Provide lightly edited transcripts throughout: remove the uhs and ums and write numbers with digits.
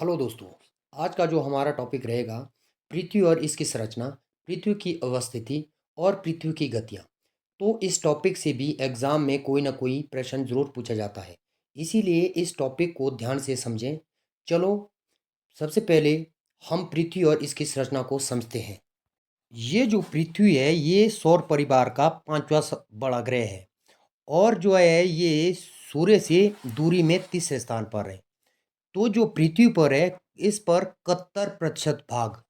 Hello दोस्तों। आज का जो हमारा टॉपिक रहेगा पृथ्वी और इसकी संरचना, पृथ्वी की अवस्थिति और पृथ्वी की गतियाँ। तो इस टॉपिक से भी एग्ज़ाम में कोई ना कोई प्रश्न ज़रूर पूछा जाता है, इसीलिए इस टॉपिक को ध्यान से समझें। चलो, सबसे पहले हम पृथ्वी और इसकी संरचना को समझते हैं। ये जो पृथ्वी है ये सौर परिवार का पांचवा बड़ा ग्रह है और जो है ये सूर्य से दूरी में तीसरे स्थान पर है। तो जो पृथ्वी पर है इस पर 71% भाग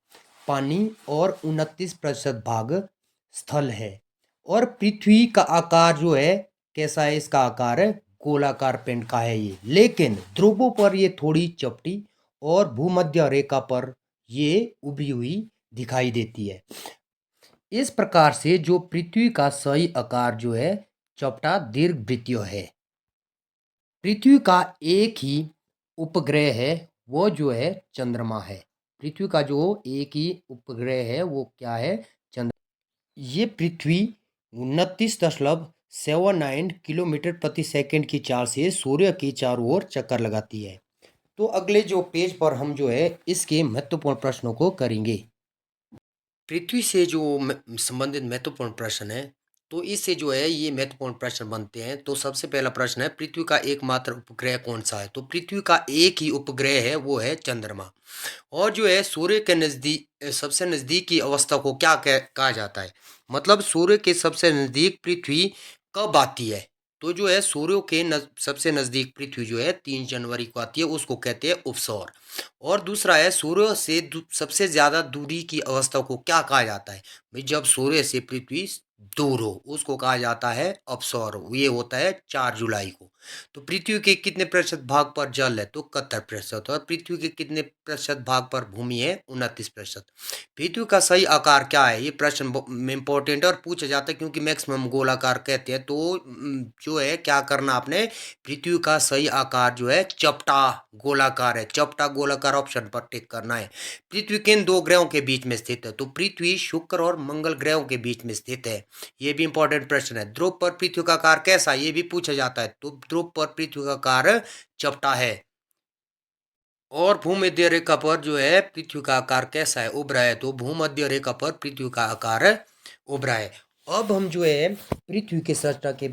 पानी और 29% भाग स्थल है। और पृथ्वी का आकार जो है कैसा है, इसका आकार है गोलाकार पिंड का है ये, लेकिन ध्रुवों पर ये थोड़ी चपटी और भूमध्य रेखा पर ये उभी हुई दिखाई देती है। इस प्रकार से जो पृथ्वी का सही आकार जो है चपटा दीर्घवृत्तीय है। पृथ्वी का एक ही उपग्रह है, वो जो है चंद्रमा है। पृथ्वी का जो एक ही उपग्रह है वो क्या है, चंद्र। ये पृथ्वी 29.79 किलोमीटर प्रति सेकंड की चाल से सूर्य की चारों ओर चक्कर लगाती है। तो अगले जो पेज पर हम जो है इसके महत्वपूर्ण प्रश्नों को करेंगे। पृथ्वी से जो संबंधित महत्वपूर्ण प्रश्न है, तो इससे जो है ये महत्वपूर्ण प्रश्न बनते हैं। तो सबसे पहला प्रश्न है, पृथ्वी का एकमात्र उपग्रह कौन सा है? तो पृथ्वी का एक ही उपग्रह है, वो है चंद्रमा। और जो है सूर्य के नजदीक सबसे नजदीक की अवस्था को क्या कहा जाता है? मतलब सूर्य के सबसे नजदीक पृथ्वी कब आती है? तो जो है सूर्य के सबसे नजदीक पृथ्वी जो है 3 जनवरी को आती है, उसको कहते हैं उपसौर। और दूसरा है, सूर्य से सबसे ज्यादा दूरी की अवस्था को क्या कहा जाता है? भाई जब सूर्य से पृथ्वी दूर हो उसको कहा जाता है अपसौर। ये होता है 4 जुलाई को। तो पृथ्वी के कितने प्रतिशत भाग पर जल है? तो 71%। और पृथ्वी के कितने प्रतिशत भाग पर भूमि है? 29%। पृथ्वी का सही आकार क्या है? ये प्रश्न में इंपॉर्टेंट है और पूछा जाता है क्योंकि मैक्सिमम गोलाकार कहते हैं। तो जो है क्या करना आपने, पृथ्वी का सही आकार जो है चपटा गोलाकार है। चपटा गोलाकार ऑप्शन पर टिक करना है। पृथ्वी किन दो ग्रहों के बीच में स्थित है? तो पृथ्वी शुक्र और मंगल ग्रहों के बीच में स्थित है। ये भी इंपॉर्टेंट प्रश्न है। ध्रुव पर पृथ्वी का आकार कैसा? ये भी पूछा जाता है। तो ध्रुव पर पृथ्वी का आकार चपटा है। और भूमध्य रेखा पर जो है पृथ्वी का आकार कैसा है? उभरा है। तो भूमध्य रेखा पर पृथ्वी का आकार उभरा है। अब हम जो है पृथ्वी के संरचना के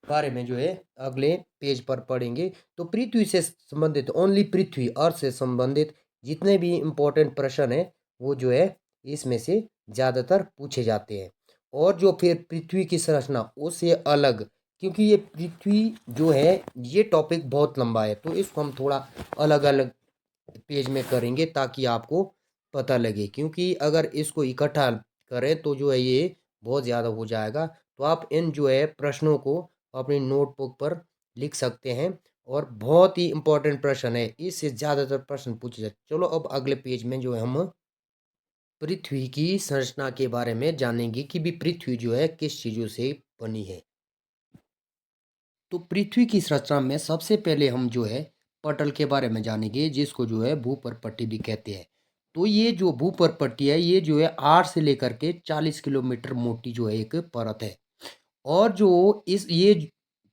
बारे में जो है अगले पेज पर पढ़ेंगे। तो पृथ्वी से संबंधित, ओनली पृथ्वी अर्थ से संबंधित जितने भी इम्पोर्टेंट प्रश्न है वो जो है इसमें से ज़्यादातर पूछे जाते हैं। और जो फिर पृथ्वी की संरचना उससे अलग, क्योंकि ये पृथ्वी जो है ये टॉपिक बहुत लंबा है, तो इसको हम थोड़ा अलग अलग पेज में करेंगे ताकि आपको पता लगे। क्योंकि अगर इसको इकट्ठा करें तो जो है ये बहुत ज़्यादा हो जाएगा। तो आप इन जो है प्रश्नों को अपनी नोटबुक पर लिख सकते हैं। और बहुत ही इम्पोर्टेंट प्रश्न है, इससे ज़्यादातर प्रश्न पूछे जाते। चलो अब अगले पेज में जो है हम पृथ्वी की संरचना के बारे में जानेंगे कि भी पृथ्वी जो है किस चीज़ों से बनी है। तो पृथ्वी की संरचना में सबसे पहले हम जो है पटल के बारे में जानेंगे, जिसको जो है भूपर्पट्टी भी कहते हैं। तो ये जो भूपर्पट्टी है ये जो है 8 से लेकर के 40 किलोमीटर मोटी जो है एक परत है। और जो इस ये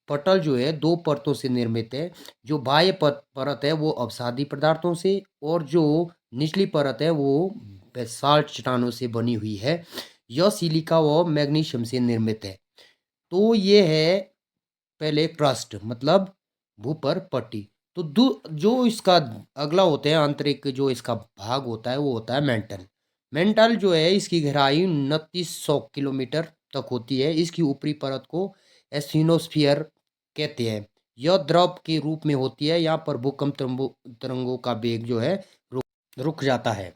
पटल जो है दो परतों से निर्मित है। जो बाह्य परत है वो अवसादी पदार्थों से, और जो निचली परत है वो बेसाल्ट चट्टानों से बनी हुई है। यह सिलिका व मैग्नीशियम से निर्मित है। तो ये है पहले क्रस्ट, मतलब भूपर पट्टी। तो जो इसका अगला होता है आंतरिक जो इसका भाग होता है वो होता है मेंटल। मेंटल जो है इसकी गहराई 2900 किलोमीटर तक होती है। इसकी ऊपरी परत को एस्थिनोस्फियर कहते हैं। यह द्रव के रूप में होती है। यहाँ पर भूकंप तरंगों का वेग जो है रुक जाता है।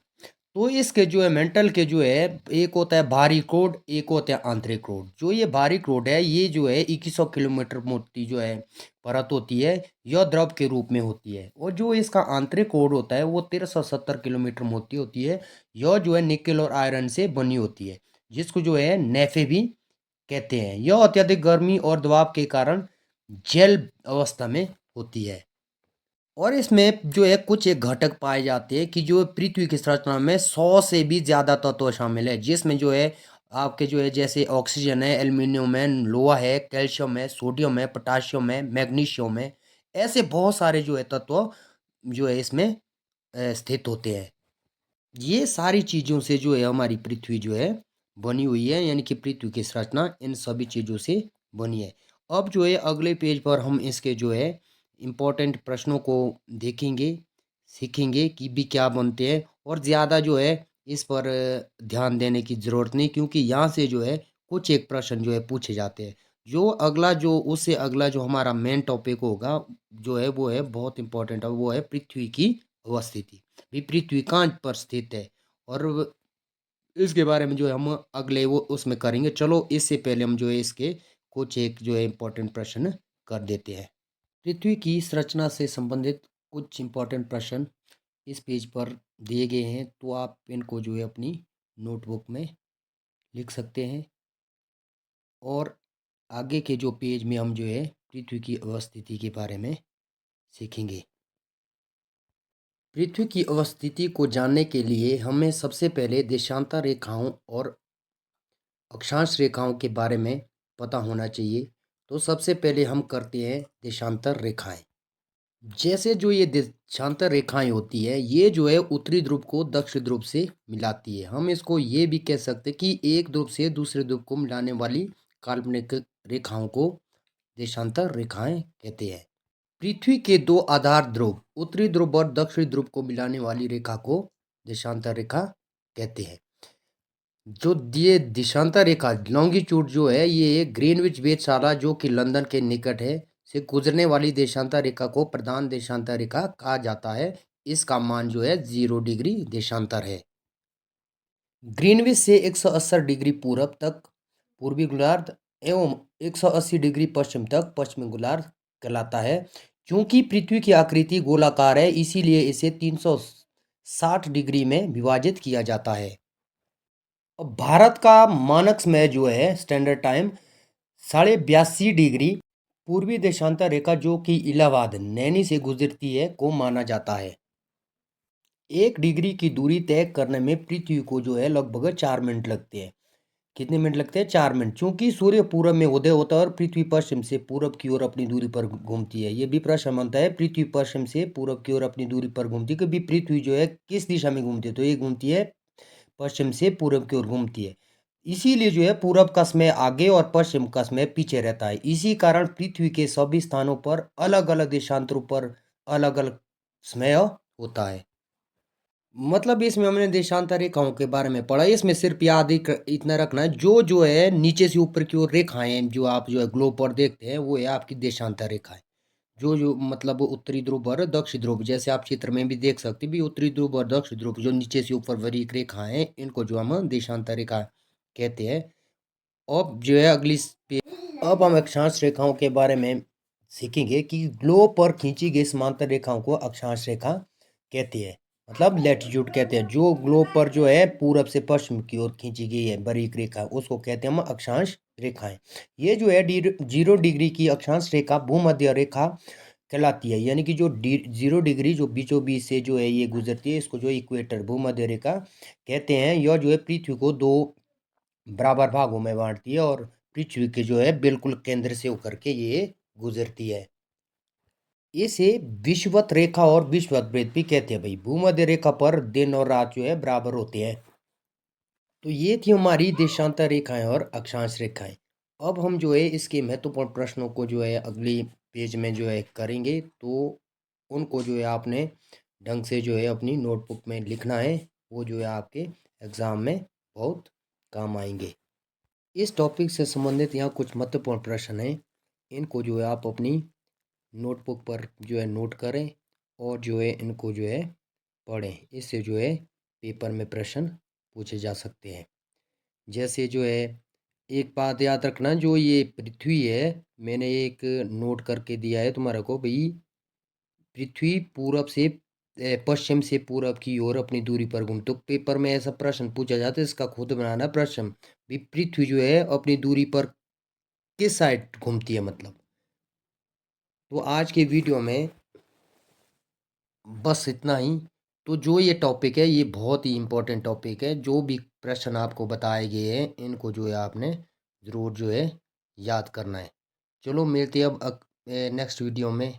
तो इसके जो है मेंटल के जो है एक होता है बाहरी क्रोड, एक होता है आंतरिक क्रोड। जो ये बाहरी क्रोड है ये जो है 2100 किलोमीटर मोटी जो है परत होती है। यह द्रव के रूप में होती है। और जो इसका आंतरिक क्रोड होता है वो 1370 किलोमीटर मोटी होती है। यह जो है निकेल और आयरन से बनी होती है, जिसको जो है नेफे भी कहते हैं। यह अत्यधिक गर्मी और दबाव के कारण जल अवस्था में होती है। और इसमें जो है कुछ एक घटक पाए जाते हैं कि जो पृथ्वी की संरचना में 100 से भी ज़्यादा तत्व शामिल है, जिसमें जो है आपके जो है जैसे ऑक्सीजन है, एल्यूमिनियम है, लोहा है, कैल्शियम है, सोडियम है, पोटाशियम है, मैग्नीशियम है। ऐसे बहुत सारे जो है तत्व जो है इसमें स्थित होते हैं। ये सारी चीज़ों से जो है हमारी पृथ्वी जो है बनी हुई है, यानी कि पृथ्वी की संरचना इन सभी चीज़ों से बनी है। अब जो है अगले पेज पर हम इसके जो है इम्पोर्टेंट प्रश्नों को देखेंगे, सीखेंगे कि भी क्या बनते हैं, और ज़्यादा जो है इस पर ध्यान देने की ज़रूरत नहीं, क्योंकि यहाँ से जो है कुछ एक प्रश्न जो है पूछे जाते हैं। जो अगला जो उससे अगला जो हमारा मेन टॉपिक होगा जो है वो है बहुत इम्पोर्टेंट है, वो है पृथ्वी की अवस्थिति। भी पृथ्वी कहाँ पर स्थित है, और इसके बारे में जो है हम अगले वो उसमें करेंगे। चलो इससे पहले हम जो है इसके कुछ एक जो है इम्पोर्टेंट प्रश्न कर देते हैं। पृथ्वी की संरचना से संबंधित कुछ इम्पोर्टेंट प्रश्न इस पेज पर दिए गए हैं, तो आप इनको जो है अपनी नोटबुक में लिख सकते हैं, और आगे के जो पेज में हम जो है पृथ्वी की अवस्थिति के बारे में सीखेंगे। पृथ्वी की अवस्थिति को जानने के लिए हमें सबसे पहले देशांतर रेखाओं और अक्षांश रेखाओं के बारे में पता होना चाहिए। तो सबसे पहले हम करते हैं देशांतर रेखाएं। जैसे जो ये देशांतर रेखाएं होती है, ये जो है उत्तरी ध्रुव को दक्षिण ध्रुव से मिलाती है। हम इसको ये भी कह सकते हैं कि एक ध्रुव से दूसरे ध्रुव को मिलाने वाली काल्पनिक रेखाओं को देशांतर रेखाएं कहते हैं। पृथ्वी के दो आधार ध्रुव उत्तरी ध्रुव और दक्षिणी ध्रुव को मिलाने वाली रेखा को देशांतर रेखा कहते हैं। जो ये देशांतर रेखा लॉन्गिट्यूड जो है, ये ग्रीनविच वेधशाला जो कि लंदन के निकट है से गुजरने वाली देशांतर रेखा को प्रधान देशांतर रेखा कहा जाता है। इसका मान जो है 0 डिग्री देशांतर है। ग्रीनविच से 180 डिग्री पूरब तक पूर्वी गोलार्ध एवं 180 डिग्री पश्चिम तक पश्चिमी गोलार्ध कहलाता है। क्योंकि पृथ्वी की आकृति गोलाकार है, इसीलिए इसे 360 डिग्री में विभाजित किया जाता है। अब भारत का मानक समय जो है स्टैंडर्ड टाइम 82.5 डिग्री पूर्वी देशांतर रेखा जो कि इलाहाबाद नैनी से गुजरती है को माना जाता है। 1 डिग्री की दूरी तय करने में पृथ्वी को जो है लगभग 4 मिनट लगते हैं। कितने मिनट लगते हैं? 4 मिनट। चूंकि सूर्य पूरब में उदय होता है और पृथ्वी पश्चिम से पूरब की ओर अपनी दूरी पर घूमती है। ये भी प्रश्न बनता है, पृथ्वी पश्चिम से पूरब की ओर अपनी दूरी पर घूमती है, कभी पृथ्वी जो है किस दिशा में घूमती है? तो ये घूमती है पश्चिम से पूरब की ओर घूमती है। इसीलिए जो है पूरब का समय आगे और पश्चिम का समय पीछे रहता है। इसी कारण पृथ्वी के सभी स्थानों पर अलग अलग देशांतरों पर अलग अलग समय होता है। मतलब इसमें हमने देशांतर रेखाओं के बारे में पढ़ा। इसमें सिर्फ याद इतना रखना है, जो है नीचे से ऊपर की ओर रेखाएं जो आप जो है ग्लोब पर देखते हैं वो है आपकी देशांतर रेखाएं। जो मतलब उत्तरी ध्रुव और दक्षिण ध्रुव, जैसे आप चित्र में भी देख सकते हैं भी उत्तरी ध्रुव और दक्षिण ध्रुव जो नीचे से ऊपर बारीक रेखाएं हैं, इनको जो हम देशांतर रेखा कहते हैं। अब जो है अब हम अक्षांश रेखाओं के बारे में सीखेंगे कि ग्लोब पर खींची गई समांतर रेखाओं को अक्षांश रेखा कहते हैं, मतलब लैटिट्यूड कहते हैं। जो ग्लोब पर जो है पूरब से पश्चिम की ओर खींची गई है बारीक रेखा, उसको कहते हैं हम अक्षांश रेखाएं। ये जो है 0 डिग्री की अक्षांश रेखा भूमध्य रेखा कहलाती है। यानी कि जो 0 डिग्री जो बीचों बीच से जो है ये गुजरती है, इसको जो इक्वेटर भूमध्य रेखा कहते हैं। यह जो है पृथ्वी को दो बराबर भागों में बांटती है, और पृथ्वी के जो है बिल्कुल केंद्र से होकर के ये गुजरती है। इसे विषुवत रेखा और विषुवत वृत्त भी कहते हैं। भाई भूमध्य रेखा पर दिन और रात जो है बराबर होते हैं। तो ये थी हमारी देशांतर रेखाएं और अक्षांश रेखाएं। अब हम जो है इसके महत्वपूर्ण प्रश्नों को जो है अगली पेज में जो है करेंगे, तो उनको जो है आपने ढंग से जो है अपनी नोटबुक में लिखना है। वो जो है आपके एग्ज़ाम में बहुत काम आएंगे। इस टॉपिक से संबंधित यहाँ कुछ महत्वपूर्ण प्रश्न हैं, इनको जो है आप अपनी नोटबुक पर जो है नोट करें, और जो है इनको जो है पढ़ें। इससे जो है पेपर में प्रश्न पूछे जा सकते हैं। जैसे जो है एक बात याद रखना, जो ये पृथ्वी है मैंने एक नोट करके दिया है तुम्हारे को भाई। पृथ्वी पूरब से पश्चिम से पूरब की ओर अपनी दूरी पर घूम, तो पेपर में ऐसा प्रश्न पूछा जाता है, इसका खुद बनाना प्रश्न भी। पृथ्वी जो है अपनी दूरी पर किस साइड घूमती है मतलब। तो आज के वीडियो में बस इतना ही। तो जो ये टॉपिक है ये बहुत ही इम्पोर्टेंट टॉपिक है। जो भी प्रश्न आपको बताए गए हैं इनको जो है आपने ज़रूर जो है याद करना है। चलो मिलते हैं अब नेक्स्ट वीडियो में।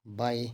बाय।